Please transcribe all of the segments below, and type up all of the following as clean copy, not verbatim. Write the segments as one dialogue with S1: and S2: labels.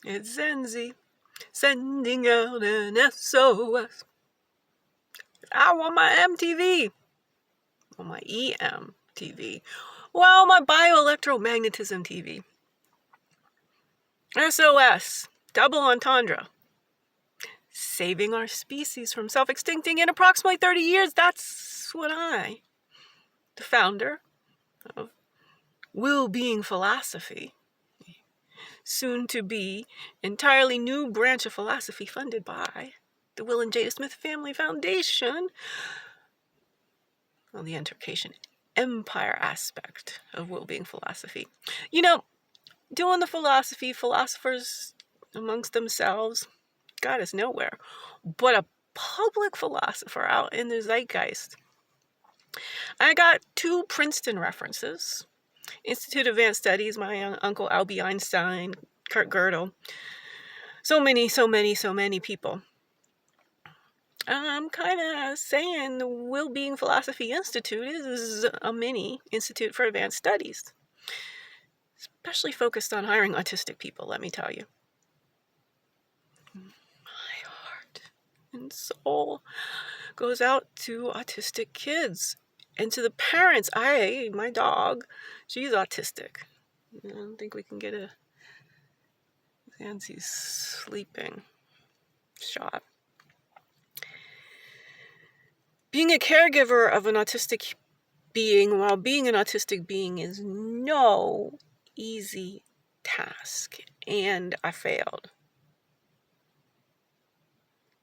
S1: It's Zenzi sending out an SOS. I want my MTV. Well, my EMtv. Well, my bio-electromagnetism TV. SOS. Double entendre. Saving our species from self-extincting in approximately 30 years. That's what I, the founder of Will-Being Philosophy, soon to be entirely new branch of philosophy funded by the Will and Jada Smith Family Foundation, on the education empire aspect of Will-Being Philosophy. You know, doing the philosophy, philosophers amongst themselves got us nowhere. But a public philosopher out in the zeitgeist. I got 2 Princeton references. Institute of Advanced Studies, my uncle Albie Einstein, Kurt Gödel. So many people. I'm kind of saying the Will-Being Philosophy Institute is a mini Institute for Advanced Studies. Especially focused on hiring autistic people, let me tell you. My heart and soul goes out to autistic kids. And to the parents. My dog, she's autistic. I don't think we can get a Nancy's sleeping shot. Being a caregiver of an autistic being while being an autistic being is no easy task. And I failed.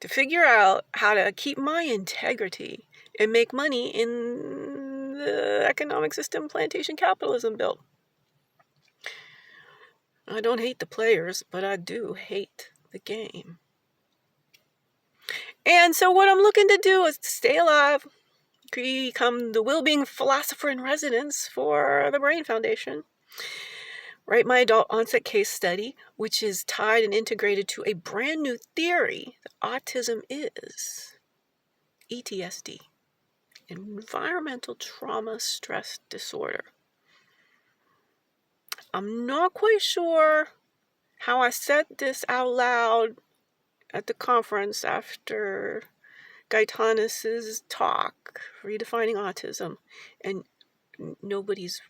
S1: To figure out how to keep my integrity and make money in the economic system plantation capitalism built. I don't hate the players, but I do hate the game. And so what I'm looking to do is to stay alive, become the Will-Being Philosopher in Residence for the Brain Foundation. Write my adult onset case study, which is tied and integrated to a brand new theory that autism is ETSD, environmental trauma stress disorder. I'm not quite sure how I said this out loud at the conference after Gaetanis's talk, Redefining Autism, and nobody's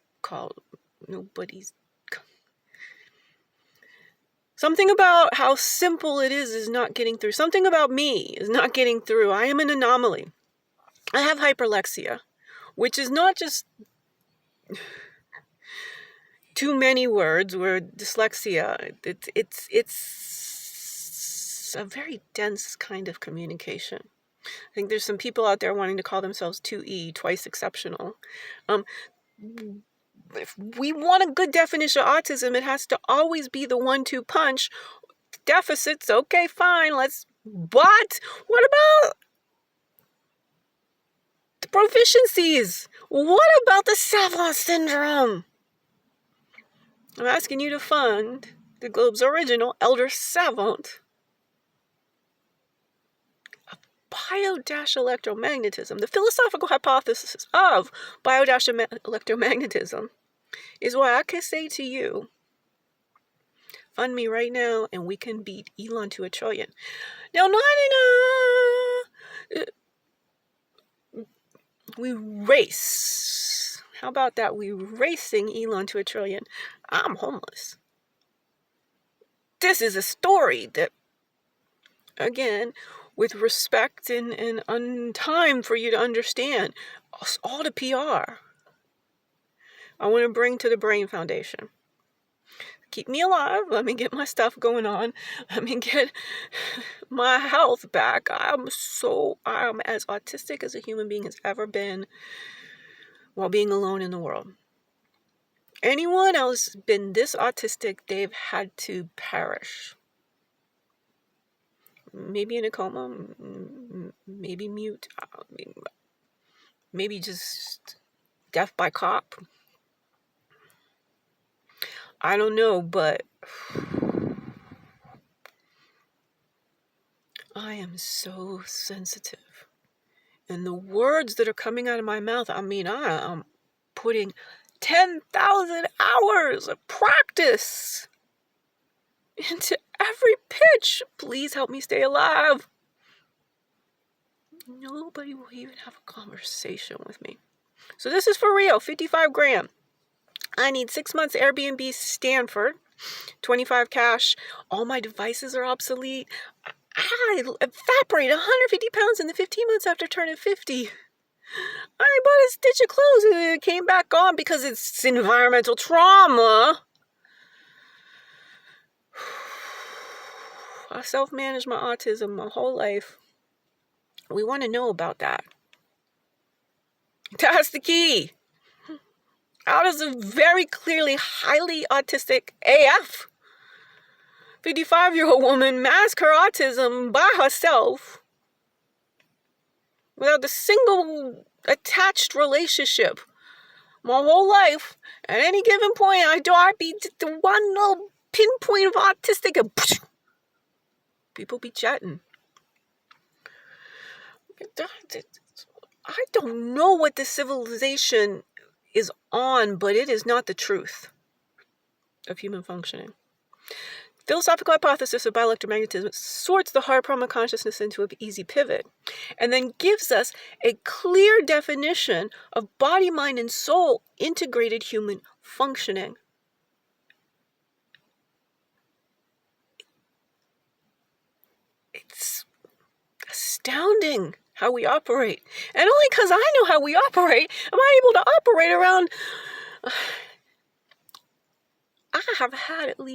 S1: something about how simple it is not getting through. Something about me is not getting through. I am an anomaly. I have hyperlexia, which is not just too many words, where dyslexia, it's a very dense kind of communication. I think there's some people out there wanting to call themselves 2E, twice exceptional. If we want a good definition of autism, it has to always be the 1-2 punch. Deficits, okay, fine, but what about the proficiencies? What about the savant syndrome? I'm asking you to fund the globe's original elder savant of bio-electromagnetism. The philosophical hypothesis of bio-electromagnetism is why I can say to you, fund me right now and we can beat Elon to 1 trillion. Now, not in we race. How about that? We racing Elon to 1 trillion. I'm homeless. This is a story that, again, with respect and time for you to understand, all the PR I want to bring to the Brain Foundation. Keep me alive. Let me get my stuff going on. Let me get my health back. I'm as autistic as a human being has ever been while being alone in the world. Anyone else been this autistic, they've had to perish. Maybe in a coma, maybe mute, maybe just death by cop. I don't know, but I am so sensitive. And the words that are coming out of my mouth, I am putting 10,000 hours of practice into every pitch. Please help me stay alive. Nobody will even have a conversation with me. So this is for real, 55 grand. I need 6 months Airbnb Stanford, 25 cash. All my devices are obsolete. I evaporate 150 pounds in the 15 months after turning 50. I bought a stitch of clothes and it came back on because it's environmental trauma. I self-managed my autism my whole life. We want to know about that. That's the key. How does a very clearly highly autistic AF 55-year-old woman mask her autism by herself without a single attached relationship my whole life? At any given point, I'd be the one little pinpoint of autistic and people be chatting. I don't know what this civilization is on, but it is not the truth of human functioning. Philosophical hypothesis of bio-electromagnetism sorts the hard problem of consciousness into an easy pivot, and then gives us a clear definition of body, mind, and soul integrated human functioning. It's astounding how we operate. And only because I know how we operate am I able to operate around. I have had at least